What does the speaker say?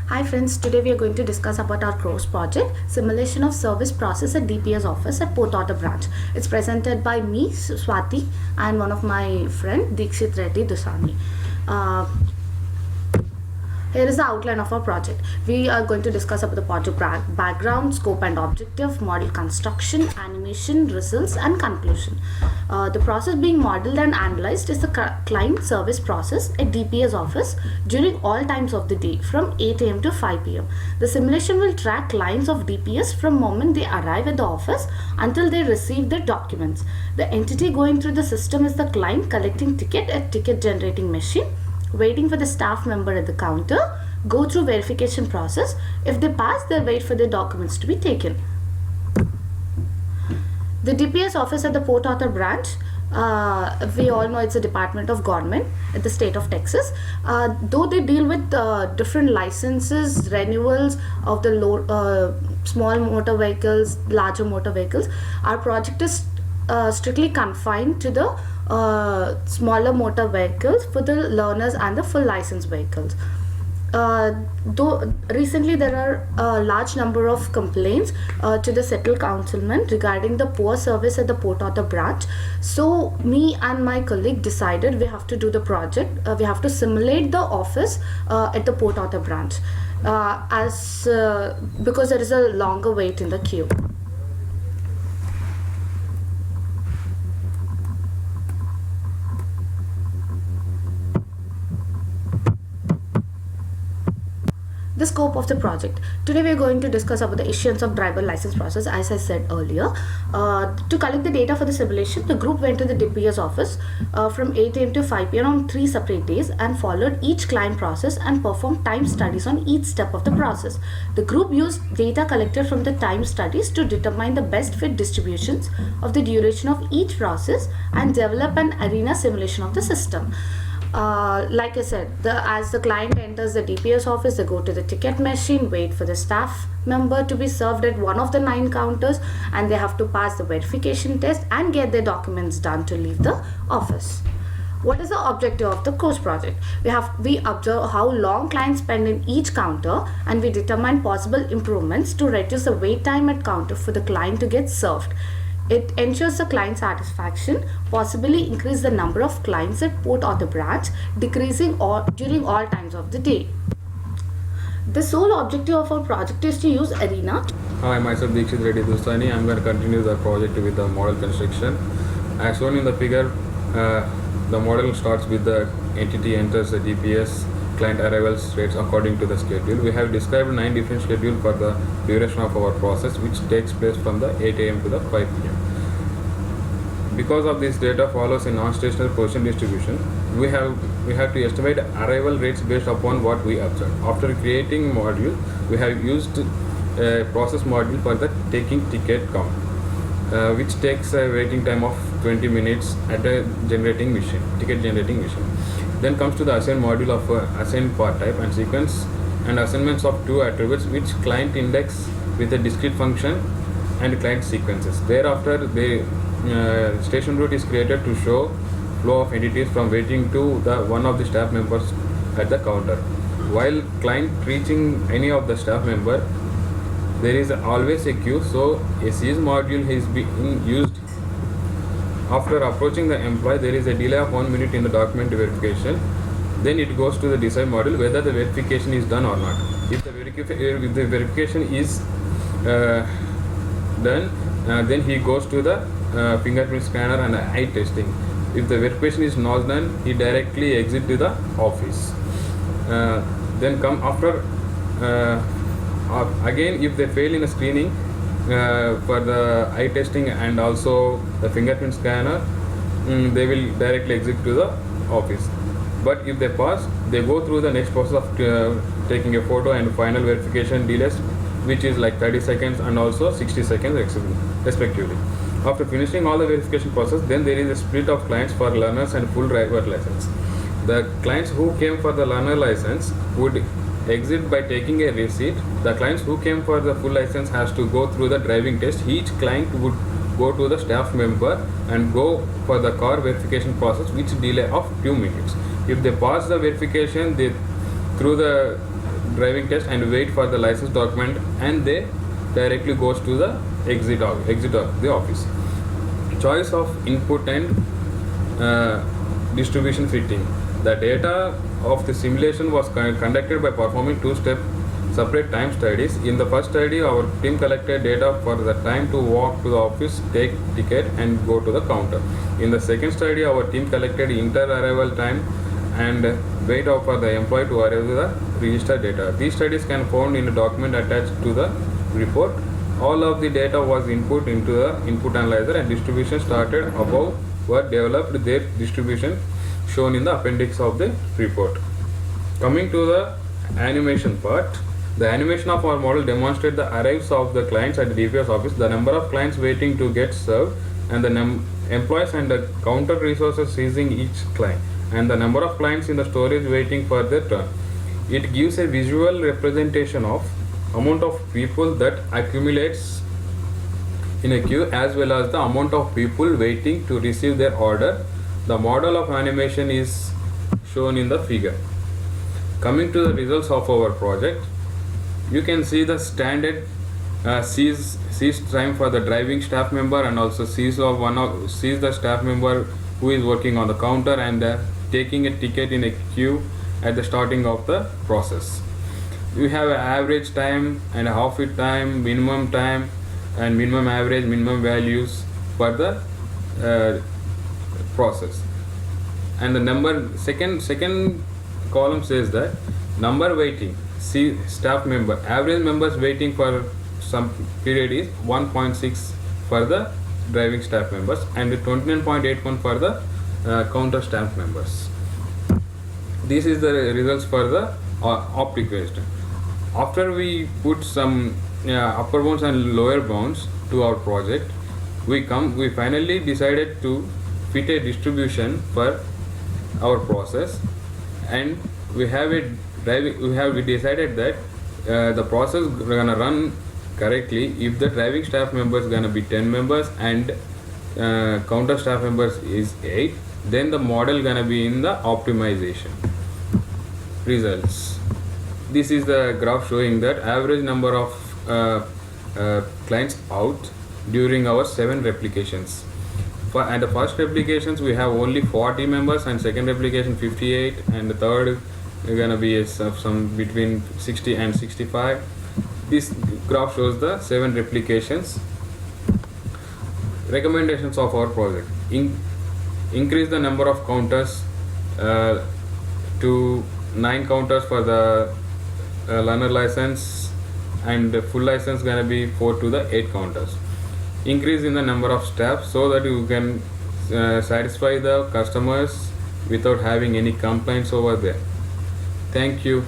Hi friends, today we are going to discuss about our CROWS project, Simulation of Service Process at DPS Office at Port Author Branch. It's presented by me, Swati, and one of my friend, Dikshit Reddy Dusani. Uh, Here is the outline of our project. We are going to discuss about the project background, scope and objective, model construction, animation, results and conclusion. The process being modeled and analyzed is the client service process at DPS office during all times of the day from 8 a.m. to 5 p.m. The simulation will track clients of DPS from moment they arrive at the office until they receive their documents. The entity going through the system is the client collecting ticket at ticket generating machine, waiting for the staff member at the counter, go through verification process. If they pass, they wait for their documents to be taken. The DPS office at the Port Author branch, we all know it's a department of government at the state of Texas. Though they deal with different licenses, renewals of the small motor vehicles, larger motor vehicles, our project is strictly confined to the smaller motor vehicles for the learners and the full license vehicles. Though recently there are a large number of complaints to the settled councilman regarding the poor service at the Port Author branch, so me and my colleague decided we have to do the project. We have to simulate the office at the Port Author branch because there is a longer wait in the queue. The scope of the project. Today we are going to discuss about the issuance of driver license process. As I said earlier, to collect the data for the simulation, the group went to the DPS office from 8 a.m. to 5 p.m. on 3 separate days and followed each client process and performed time studies on each step of the process. The group used data collected from the time studies to determine the best fit distributions of the duration of each process and develop an arena simulation of the system. Like I said, as the client enters the DPS office, they go to the ticket machine, wait for the staff member to be served at one of the 9 counters, and they have to pass the verification test and get their documents done to leave the office. What is the objective of the CROWS project? We observe how long clients spend in each counter, and we determine possible improvements to reduce the wait time at counter for the client to get served. It ensures the client satisfaction, possibly increase the number of clients at Port Author branch, decreasing during all times of the day. The sole objective of our project is to use Arena. Hi, myself Dikshit Reddy Dusani. I'm going to continue the project with the model construction. As shown in the figure, the model starts with the entity enters the DPS, client arrivals rates according to the schedule. We have described 9 different schedules for the duration of our process, which takes place from the 8 a.m. to the 5 p.m. Because of this data follows a non-stationary position distribution, we have to estimate arrival rates based upon what we observe. After creating module, we have used a process module for the taking ticket count, which takes a waiting time of 20 minutes at a ticket generating machine. Then comes to the assign module of assign part type and sequence and assignments of 2 attributes which client index with a discrete function and client sequences. Thereafter, the station route is created to show flow of entities from waiting to the one of the staff members at the counter. While client reaching any of the staff member, there is always a queue, so a seize module is being used. After approaching the employee, there is a delay of 1 minute in the document verification. Then it goes to the decide module whether the verification is done or not. If the verification is done, then he goes to the fingerprint scanner and eye testing. If the verification is not done, he directly exit to the office. Then come after again, if they fail in a screening for the eye testing and also the fingerprint scanner, they will directly exit to the office. But if they pass, they go through the next process of taking a photo and final verification delays, which is like 30 seconds and also 60 seconds respectively. After finishing all the verification process, then there is a split of clients for learners and full driver license. The clients who came for the learner license would exit by taking a receipt. The clients who came for the full license has to go through the driving test. Each client would go to the staff member and go for the car verification process, which delay of few minutes. If they pass the verification, they through the driving test and wait for the license document, and they directly goes to the exit of the office. Choice of input and distribution fitting. The data of the simulation was conducted by performing two-step separate time studies. In the first study, our team collected data for the time to walk to the office, take ticket and go to the counter. In the second study, our team collected inter-arrival time and wait for the employee to arrive with the registered data. These studies can be found in a document attached to the report. All of the data was input into the input analyzer, and distribution started above were developed their distribution shown in the appendix of the report. Coming to the animation part, the animation of our model demonstrates the arrives of the clients at the DPS office, the number of clients waiting to get served, and the employees and the counter resources seizing each client, and the number of clients in the storage waiting for their turn. It gives a visual representation of amount of people that accumulates in a queue, as well as the amount of people waiting to receive their order. The model of animation is shown in the figure. Coming to the results of our project, you can see the standard seize time for the driving staff member, and also seize the staff member who is working on the counter and taking a ticket in a queue at the starting of the process. We have an average time and a half it time, minimum time, and minimum average, minimum values for the process. And the number second column says that number waiting, see staff member, average members waiting for some period is 1.6 for the driving staff members and 29.81 for the counter staff members. This is the results for the optic waste. After we put some upper bounds and lower bounds to our project, we finally decided to fit a distribution for our process, and we decided that the process gonna run correctly if the driving staff members gonna be 10 members and counter staff members is 8, then the model gonna be in the optimization. Results. This is the graph showing that average number of clients out during our 7 replications. And the first replications we have only 40 members, and second replication 58, and the third is gonna be some between 60 and 65. This graph shows the 7 replications. Recommendations of our project: increase the number of counters to 9 counters for the learner license, and the full license gonna be 4 to the 8 counters. Increase in the number of staff so that you can satisfy the customers without having any complaints over there. Thank you.